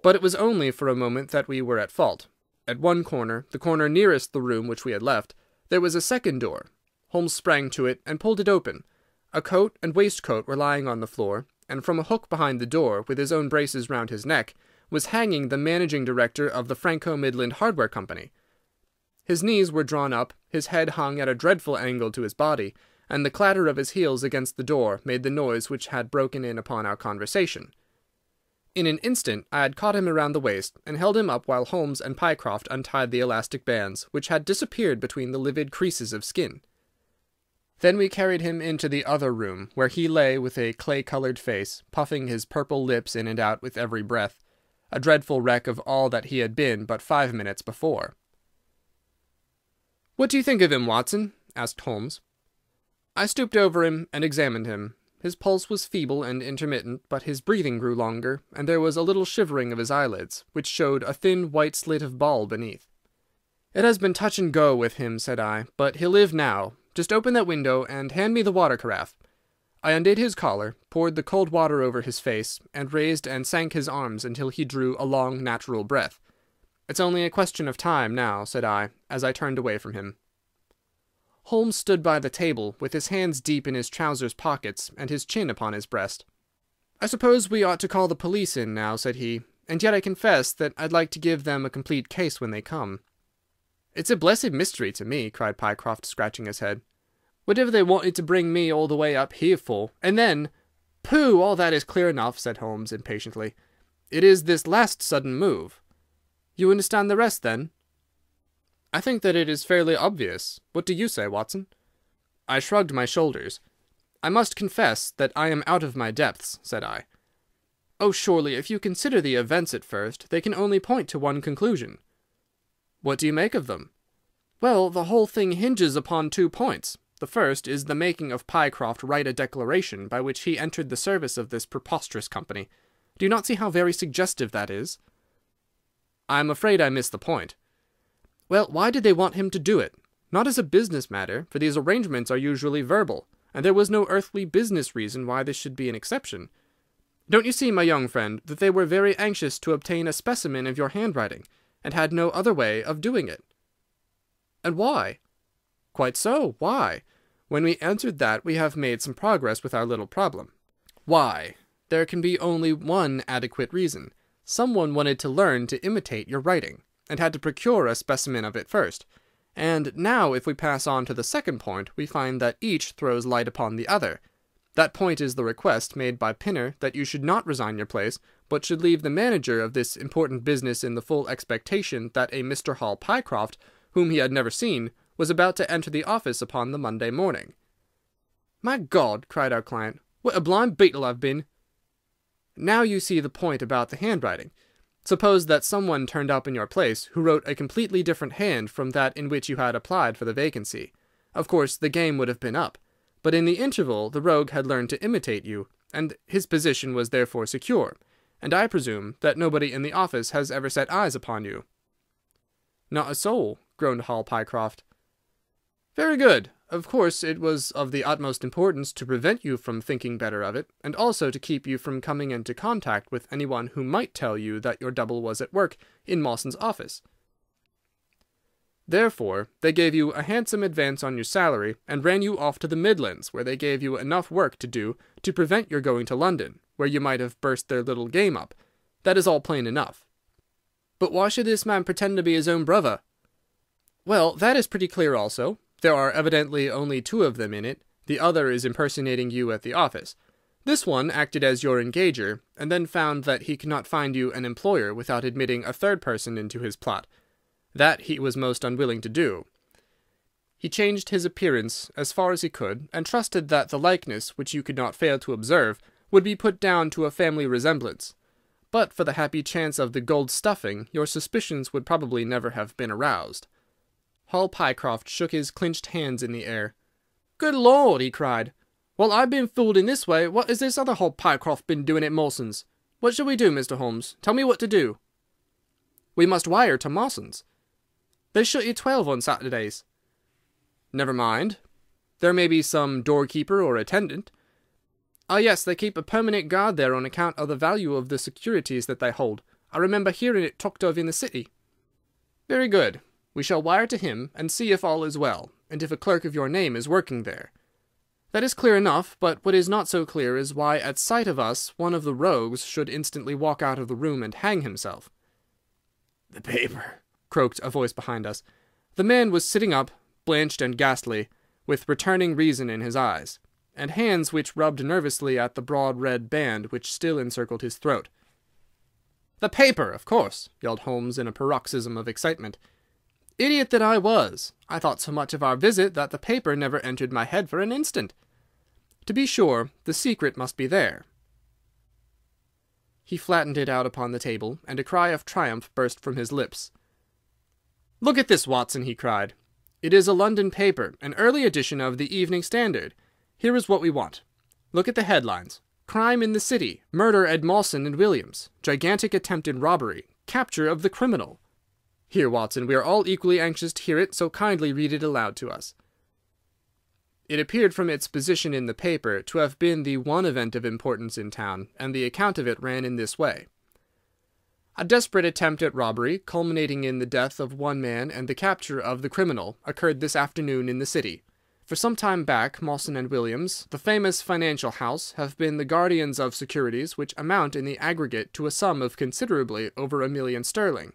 But it was only for a moment that we were at fault. At one corner, the corner nearest the room which we had left, there was a second door. Holmes sprang to it and pulled it open. A coat and waistcoat were lying on the floor, and from a hook behind the door, with his own braces round his neck, was hanging the managing director of the Franco-Midland Hardware Company. His knees were drawn up, his head hung at a dreadful angle to his body, and the clatter of his heels against the door made the noise which had broken in upon our conversation. In an instant I had caught him around the waist, and held him up while Holmes and Pycroft untied the elastic bands, which had disappeared between the livid creases of skin. Then we carried him into the other room, where he lay with a clay-coloured face, puffing his purple lips in and out with every breath, a dreadful wreck of all that he had been but 5 minutes before. "What do you think of him, Watson?" asked Holmes. I stooped over him and examined him. His pulse was feeble and intermittent, but his breathing grew longer, and there was a little shivering of his eyelids, which showed a thin white slit of ball beneath. "It has been touch and go with him," said I, "but he'll live now. Just open that window and hand me the water carafe." I undid his collar, poured the cold water over his face, and raised and sank his arms until he drew a long, natural breath. "It's only a question of time now," said I, as I turned away from him. Holmes stood by the table, with his hands deep in his trousers pockets and his chin upon his breast. "I suppose we ought to call the police in now," said he, "and yet I confess that I'd like to give them a complete case when they come." "It's a blessed mystery to me," cried Pycroft, scratching his head. "Whatever they wanted to bring me all the way up here for, and then—" "Pooh, all that is clear enough," said Holmes impatiently. "It is this last sudden move. You understand the rest, then?" "I think that it is fairly obvious. What do you say, Watson?" I shrugged my shoulders. "I must confess that I am out of my depths," said I. "Oh, surely, if you consider the events at first, they can only point to one conclusion." "What do you make of them?" "Well, the whole thing hinges upon 2 points. The first is the making of Pycroft write a declaration by which he entered the service of this preposterous company. Do you not see how very suggestive that is?" "I am afraid I miss the point." "Well, why did they want him to do it? Not as a business matter, for these arrangements are usually verbal, and there was no earthly business reason why this should be an exception. Don't you see, my young friend, that they were very anxious to obtain a specimen of your handwriting, and had no other way of doing it?" "And why?" "Quite so. Why? When we answered that, we have made some progress with our little problem. Why? There can be only one adequate reason. Someone wanted to learn to imitate your writing, and had to procure a specimen of it first. And now, if we pass on to the second point, we find that each throws light upon the other. That point is the request made by Pinner that you should not resign your place, but should leave the manager of this important business in the full expectation that a Mr. Hall Pycroft, whom he had never seen, was about to enter the office upon the Monday morning." "My God!" cried our client, "what a blind beetle I've been!" "Now you see the point about the handwriting. Suppose that someone turned up in your place who wrote a completely different hand from that in which you had applied for the vacancy. Of course, the game would have been up. But in the interval the rogue had learned to imitate you, and his position was therefore secure, and I presume that nobody in the office has ever set eyes upon you." "Not a soul," groaned Hall Pycroft. "Very good. Of course it was of the utmost importance to prevent you from thinking better of it, and also to keep you from coming into contact with anyone who might tell you that your double was at work in Mawson's office. Therefore they gave you a handsome advance on your salary, and ran you off to the Midlands, where they gave you enough work to do to prevent your going to London, where you might have burst their little game up. That is all plain enough." "But why should this man pretend to be his own brother?" "Well, that is pretty clear also. There are evidently only 2 of them in it. The other is impersonating you at the office. This one acted as your engager, and then found that he could not find you an employer without admitting a third person into his plot. That he was most unwilling to do. He changed his appearance as far as he could, and trusted that the likeness, which you could not fail to observe, would be put down to a family resemblance. But for the happy chance of the gold stuffing, your suspicions would probably never have been aroused." Hall Pycroft shook his clenched hands in the air. "Good Lord!" he cried. "While I've been fooled in this way, what has this other Hall Pycroft been doing at Mawson's? What shall we do, Mr. Holmes? Tell me what to do." "We must wire to Mawson's." "They shut at 12 on Saturdays." "Never mind. There may be some doorkeeper or attendant." "Ah, yes, they keep a permanent guard there on account of the value of the securities that they hold. I remember hearing it talked of in the city." "Very good. We shall wire to him and see if all is well, and if a clerk of your name is working there. That is clear enough, but what is not so clear is why at sight of us one of the rogues should instantly walk out of the room and hang himself." "The paper," croaked a voice behind us. The man was sitting up, blanched and ghastly, with returning reason in his eyes, and hands which rubbed nervously at the broad red band which still encircled his throat. "The paper, of course!" yelled Holmes in a paroxysm of excitement. "Idiot that I was! I thought so much of our visit that the paper never entered my head for an instant. To be sure, the secret must be there." He flattened it out upon the table, and a cry of triumph burst from his lips. "Look at this, Watson!" he cried. "It is a London paper, an early edition of the Evening Standard. Here is what we want. Look at the headlines. 'Crime in the City. Murder at Mawson and Williams. Gigantic attempted robbery. Capture of the criminal.' Here, Watson, we are all equally anxious to hear it, so kindly read it aloud to us." It appeared from its position in the paper to have been the one event of importance in town, and the account of it ran in this way. "A desperate attempt at robbery, culminating in the death of one man and the capture of the criminal, occurred this afternoon in the city. For some time back, Mawson and Williams, the famous financial house, have been the guardians of securities which amount in the aggregate to a sum of considerably over £1,000,000.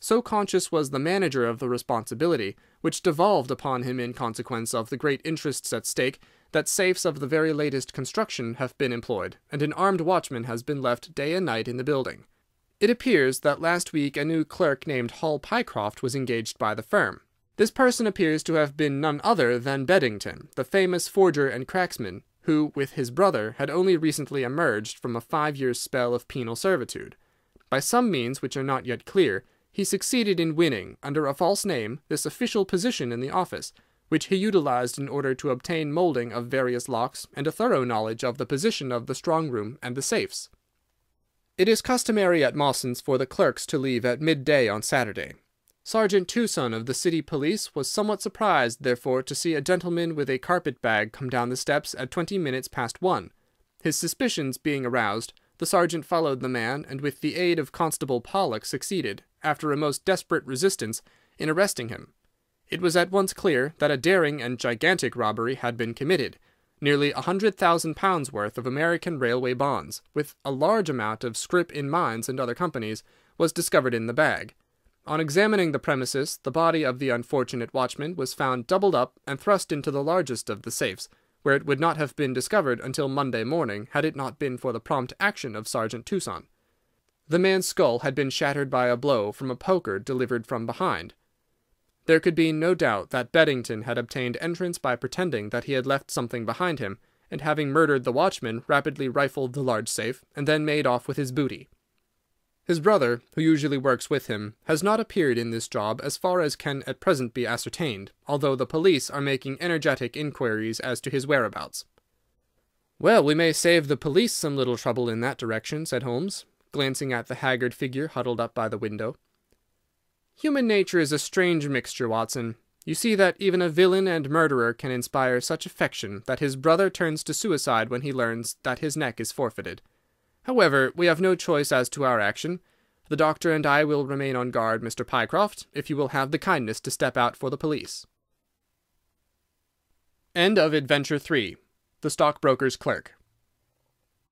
So conscious was the manager of the responsibility, which devolved upon him in consequence of the great interests at stake, that safes of the very latest construction have been employed, and an armed watchman has been left day and night in the building. It appears that last week a new clerk named Hall Pycroft was engaged by the firm. This person appears to have been none other than Beddington, the famous forger and cracksman, who, with his brother, had only recently emerged from a 5 years' spell of penal servitude. By some means which are not yet clear, he succeeded in winning, under a false name, this official position in the office, which he utilized in order to obtain moulding of various locks and a thorough knowledge of the position of the strong-room and the safes. It is customary at Mawson's for the clerks to leave at midday on Saturday. Sergeant Tucson of the city police was somewhat surprised, therefore, to see a gentleman with a carpet-bag come down the steps at 20 minutes past 1. His suspicions being aroused, the sergeant followed the man, and with the aid of Constable Pollock succeeded, after a most desperate resistance, in arresting him. It was at once clear that a daring and gigantic robbery had been committed. Nearly £100,000 worth of American railway bonds, with a large amount of scrip in mines and other companies, was discovered in the bag. On examining the premises, the body of the unfortunate watchman was found doubled up and thrust into the largest of the safes, where it would not have been discovered until Monday morning had it not been for the prompt action of Sergeant Tucson. The man's skull had been shattered by a blow from a poker delivered from behind. There could be no doubt that Beddington had obtained entrance by pretending that he had left something behind him, and having murdered the watchman, rapidly rifled the large safe, and then made off with his booty. His brother, who usually works with him, has not appeared in this job as far as can at present be ascertained, although the police are making energetic inquiries as to his whereabouts. "Well, we may save the police some little trouble in that direction," said Holmes, glancing at the haggard figure huddled up by the window. "Human nature is a strange mixture, Watson. You see that even a villain and murderer can inspire such affection that his brother turns to suicide when he learns that his neck is forfeited. However, we have no choice as to our action. The doctor and I will remain on guard, Mr. Pycroft, if you will have the kindness to step out for the police." End of Adventure 3. The Stockbroker's Clerk.